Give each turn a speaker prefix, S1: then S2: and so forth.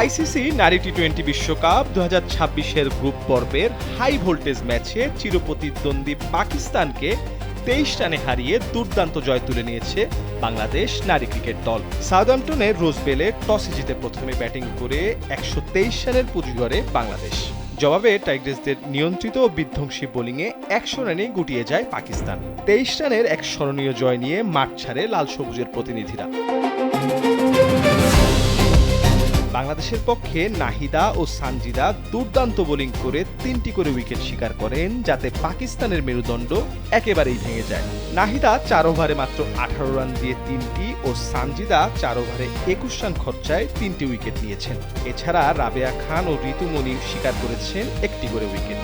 S1: ICC নারী টি-20 বিশ্বকাপ 2026-এর group পর্বের হাই ভোল্টেজ ম্যাচে চিরপ্রতিদ্বন্দ্বী পাকিস্তানকে 23 রানে হারিয়ে দুর্দান্ত জয় তুলে নিয়েছে বাংলাদেশ নারী ক্রিকেট দল। সাউদাম্পটনের রোজবেলে টসে জিতে প্রথমে ব্যাটিং করে 123 রানের পুঁজি গড়ে বাংলাদেশ। জবাবে টাইগ্রেসদের নিয়ন্ত্রিত ও বিধ্বংসী বোলিংয়ে 100 রানে গুটিয়ে যায় পাকিস্তান। 23 রানের এক স্মরণীয় জয় নিয়ে মাঠ ছাড়ে লাল সবুজের প্রতিনিধিরা। বাংলাদেশের পক্ষে নাহিদা ও সানজিদা দুর্দান্ত বোলিং করে 3টি করে উইকেট শিকার করেন, যাতে পাকিস্তানের মেরুদণ্ড একেবারেই ভেঙে যায়। নাহিদা 4 ওভারে মাত্র 18 রান দিয়ে 3টি ও সানজিদা 4 ওভারে 21 রান খরচায় 3টি উইকেট নিয়েছেন। এছাড়া রাবেয়া খান ও ঋতুমণি শিকার করেছেন 1টি করে উইকেট।